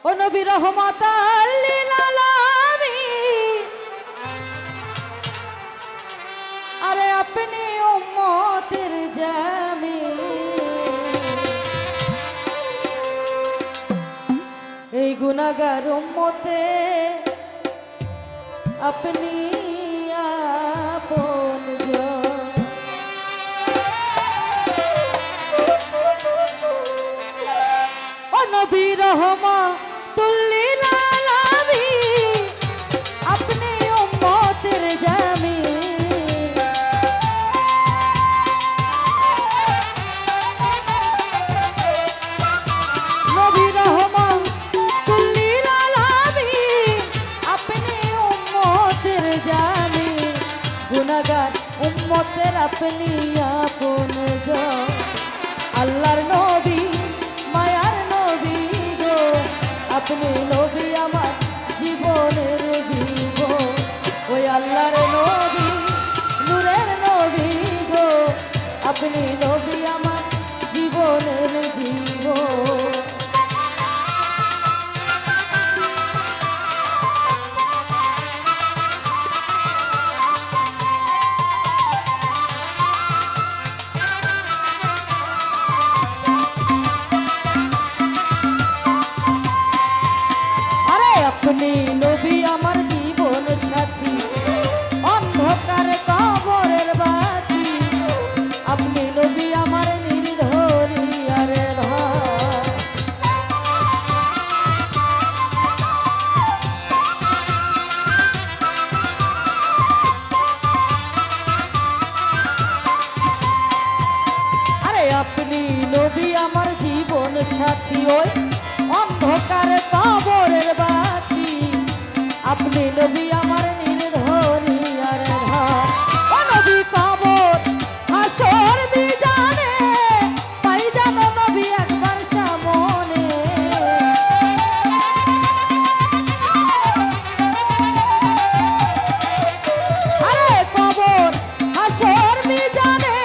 ও নবী রহমাতাল লিল আলামিন, আরে আপনি উম্মতের জামিন, এই গুনাহগার উম্মতে আপনি আপনজন। ও নবী রহমাতুল লিল আলামিন, আপনি উম্মতের জামিন, নবী রহমাতুল লিল আলামিন, আপনি উম্মতের জামিন, গুনাহগার উম্মতের আপনি আপনজন। আল্লাহর নবী মায়ার নবী গো, আপনি নবী আমার জীবনের জীবন। ওই আল্লাহর নবী নূরের নবী গো, আপনি নবী আমার জীবনের জীবন। আপনি নবী আমার জীবন সাথী, অন্ধকার কবরের বাতি, আপনি নবী আমার নির্ধরি আরে আরে আপনি নবী আমার জীবন সাথী, ওই অন্ধকার কবরের বাতি, আপনি নবী আমার নির্ধরি আর ধর। ও নবী কবর হাসর বিজানে, পাই জানো নবী একবার সামনে, আরে কবর হাসর বিজানে,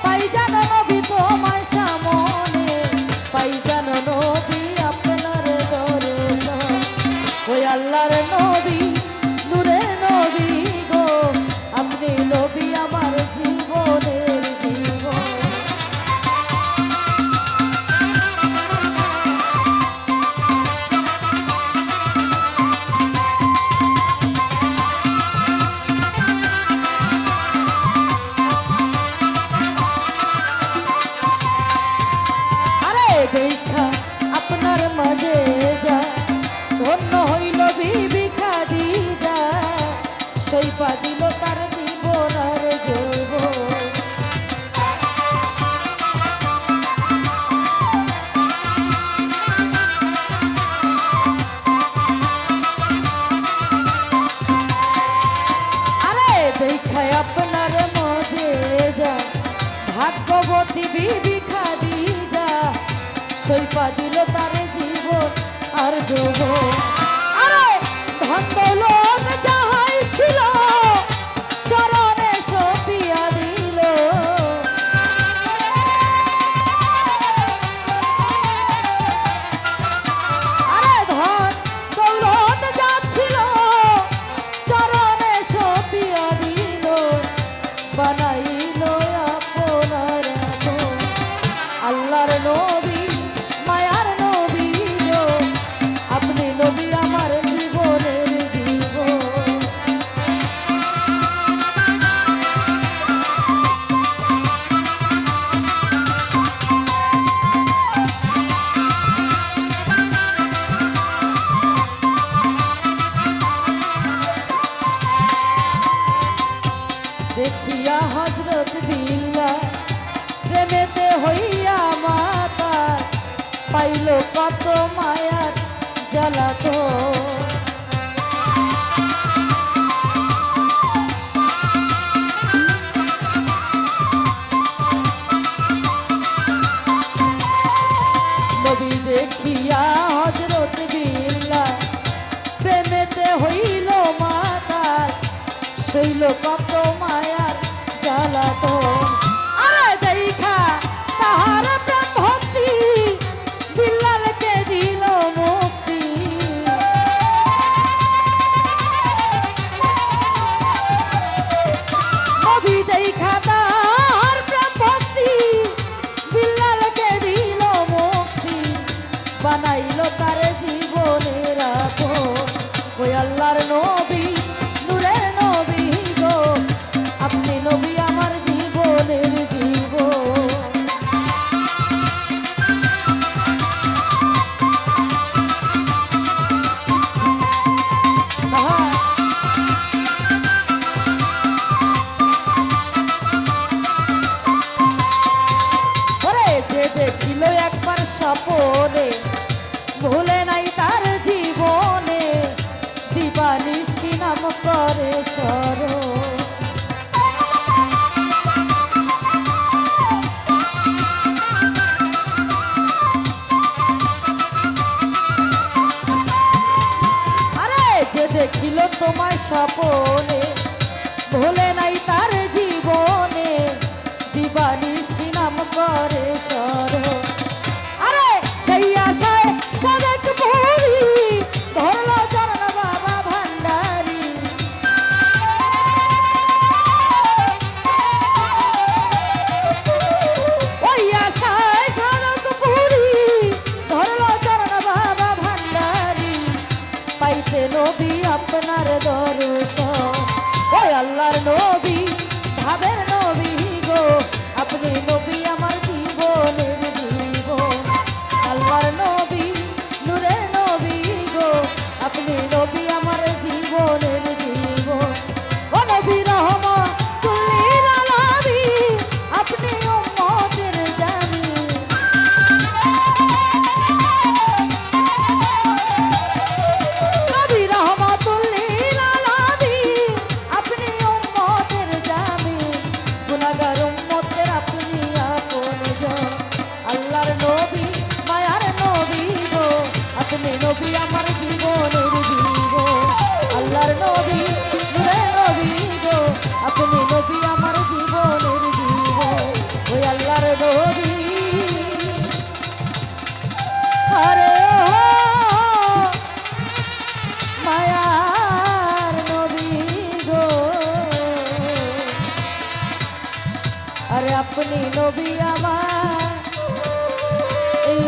পাই জানো নবী তোমার সামনে, পাই জানো নবী আপনার দরজন। ওই আল্লাহর নবী নূরের নবী গো, আপনি নবী আমার জীবনের জীবন। আরে দেখা আপনার মাঝে যা, ধন্য হইল বিবি খাদিজা, সইপা দিল তার জীবন আর যৌবন। আরে দেখায় আপনার মধ্যে যা, ভাগ্যবতী বিবি খাদিজা, সইপা দিল তার জীবন আর যৌবন। আরে ধন দৌলত যাহাই ছিল, চরণে সপিয়া দিল, আরে ধন দৌলত যা ছিল, চরণে সপিয়া দিল, বানাইল আপনার আপন। আল্লাহর নবী মায়ার নবী গো, আপনি নবী আমার জীবনের জীবন। দেখিয়া হযরত বিল্লাহ প্রেমেতে হইয়া মাতা, পাইল কত মায়ার জ্বালাতন। নবী দেখিয়া হযরত বিল্লাহ প্রেমেতে হইল মাতা, শৈল কত মায়ার জ্বালাতন। আরে দেখা তাহার প্রেম ভক্তি, বিল্লালকে দিল মুক্তি, বানাইলো তার জীবনের আপন। ওই আল্লাহর নবী নূরের নবী গো, আপনি নবী আমার জীবনের জীবন। যে দেখিল একবার স্বপনে, ভুলে নাই তার জীবনে, দিবানিশি নাম করে স্মরণ। আরে যে দেখিল তোমার স্বপনে, ভুলে নাই তার জীবনে, দিবানিশি নাম করে স্মরণ। আরে সেই আশায় সাদেক পুরি ধরলো চরণ বাবা ভান্ডারি। ওই আশায় সাদেক পুরি ধরলো চরণ বাবা ভান্ডারি, পাইতে নবী আপনার দর্শন। ওই আল্লাহর নবী ভাবের নবী গো, আপনি নবী আমার জীবনের জীবন। আল্লাহর নবী নূরের নবী গো, আপনি নবী আমার জীবনের জীবন। ও নবী রহমাতুল লিল আলামিন, আপনি উম্মতের জানি। নবী রহমাতুল লিল আলামিন, আপনি উম্মতের জানি। গুনাহগার উম্মতের আপনি আপনজন। আল্লাহর নবী মায়ার নবী গো, আপনি নবী আমার জীবনের জীবন। আল্লাহর নবী নূরের নবী গো, আপনি নবী আমার জীবনের জীবন। ওই আল্লাহর নবী আরে ও মায়ার নবী গো, আরে আপনি নবী আমার এই